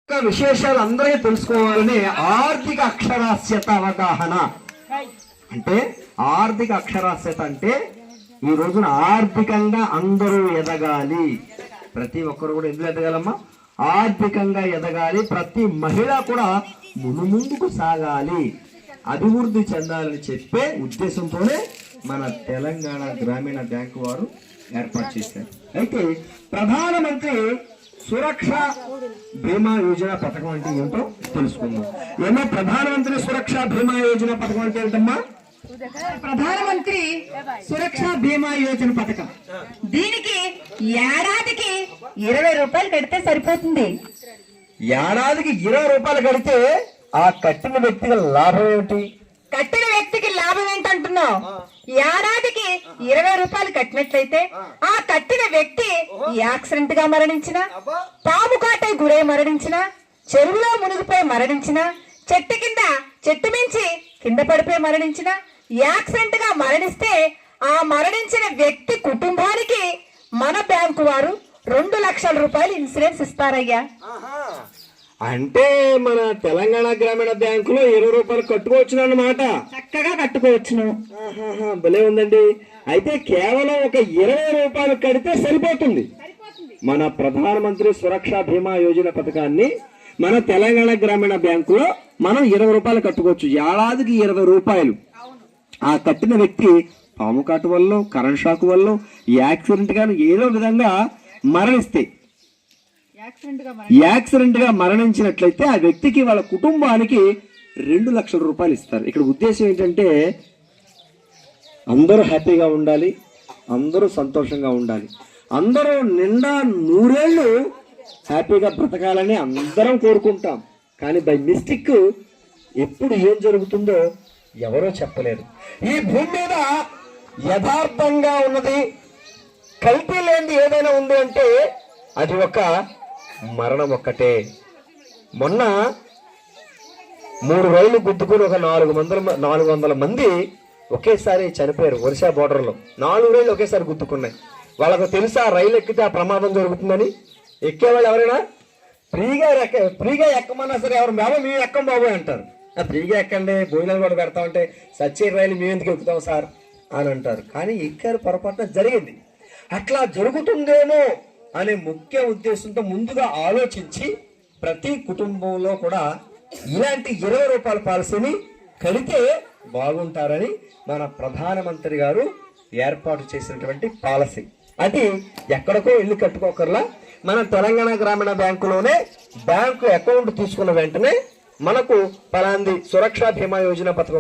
విశేషాలు అందరికీ తెలుసుకోవాలని ఆర్థిక అక్షరాస్యత అవగాహన అంటే ఆర్థిక అక్షరాస్యత అంటే ఈ రోజున ఆర్థికంగా అందరూ ఎదగాలి. ప్రతి ఒక్కరు కూడా ఎందుకు ఎదగాలమ్మా? ఆర్థికంగా ఎదగాలి. ప్రతి మహిళ కూడా ముందుకు సాగాలి, అభివృద్ధి చెందాలని చెప్పే ఉద్దేశంతోనే మన తెలంగాణ గ్రామీణ బ్యాంకు వారు ఏర్పాటు చేశారు. అయితే ప్రధానమంత్రి సురక్ష బీమా యోజన పథకం అంటే ఏంటో తెలుసుకుందాం. ఏమో ప్రధానమంత్రి సురక్ష బీమా యోజన పథకం అంటే ఏంటమ్మా? ప్రధానమంత్రి సురక్ష బీమా యోజన పథకం, దీనికి ఏడాదికి 20 రూపాయలు కడితే సరిపోతుంది. ఏడాదికి 20 రూపాయలు కడితే ఆ కట్టిన వ్యక్తికి లాభం ఏమిటి? కట్టిన వ్యక్తికి లాభం ఏంటంటున్నావు? ఏడాదికి 20 రూపాయలు కట్టినట్లయితే ఆ కట్టిన వ్యక్తి యాక్సిడెంట్ గా మరణించిన, పాము కాటై గురై మరణించిన, చెరువులో మునిగిపోయి మరణించిన, చెట్టు మించి కింద పడిపోయి మరణించిన, యాక్సిడెంట్ గా మరణిస్తే ఆ మరణించిన వ్యక్తి కుటుంబానికి మన బ్యాంకు వారు 2 లక్షల రూపాయలు ఇన్సూరెన్స్ ఇస్తారయ్యా. అంటే మన తెలంగాణ గ్రామీణ బ్యాంకులో 20 రూపాయలు కట్టుకోవచ్చు అన్నమాట. చక్కగా కట్టుకోవచ్చును. భలే ఉందండి. అయితే కేవలం ఒక 20 రూపాయలు కడితే సరిపోతుంది. మన ప్రధానమంత్రి సురక్ష బీమా యోజన పథకాన్ని మన తెలంగాణ గ్రామీణ బ్యాంకులో మనం 20 రూపాయలు కట్టుకోవచ్చు. ఏడాదికి 20 రూపాయలు. ఆ కట్టిన వ్యక్తి పాము కాటు వల్ల, కరెంట్ షాక్ వల్ల, యాక్సిడెంట్ గా ఏదో విధంగా మరణిస్తే, యాక్సిడెంట్ గా మరణించినట్లయితే ఆ వ్యక్తికి వాళ్ళ కుటుంబానికి 2 లక్షల రూపాయలు ఇస్తారు. ఇక్కడ ఉద్దేశం ఏంటంటే అందరూ హ్యాపీగా ఉండాలి, అందరూ సంతోషంగా ఉండాలి, అందరూ నిండా 100 ఏళ్ళు హ్యాపీగా బ్రతకాలని అందరం కోరుకుంటాం. కానీ బై మిస్టేక్ ఎప్పుడు ఏం జరుగుతుందో ఎవరో చెప్పలేరు. ఈ భూమి మీద యథార్థంగా ఉన్నది, కల్తీ లేనిది ఏదైనా ఉంది అంటే అది ఒక మరణం ఒక్కటే. మొన్న 3 రైళ్లు గుద్దుకుని ఒక 400 మంది ఒకేసారి చనిపోయారు. ఒరిస్సా బోర్డర్లో 4 రైళ్లు ఒకేసారి గుద్దుకున్నాయి. వాళ్ళకు తెలుసా రైలు ఎక్కితే ఆ ప్రమాదం జరుగుతుందని? ఎక్కేవాళ్ళు ఎవరైనా ఫ్రీగా ఎక్కమన్నా సరే ఎవరు మేము ఎక్కం బాబు అంటారు. ఫ్రీగా ఎక్కండి, భోజనాలు కూడా పెడతామంటే సచ్చే రైలు మేము ఎందుకు ఎక్కుతాం సార్ అని అంటారు. కానీ ఎక్కారు, పొరపాటున జరిగింది. అట్లా జరుగుతుందేమో అనే ముఖ్య ఉద్దేశంతో ముందుగా ఆలోచించి ప్రతి కుటుంబంలో కూడా ఇలాంటి 20 రూపాయల పాలసీని కడితే బాగుంటారని మన ప్రధానమంత్రి గారు ఏర్పాటు చేసినటువంటి పాలసీ. అది ఎక్కడికో ఇల్లు కట్టుకోకర్లా మన తెలంగాణ గ్రామీణ బ్యాంకులోనే బ్యాంకు అకౌంట్ తీసుకున్న వెంటనే మనకు పలాంది సురక్ష బీమా యోజన పథకం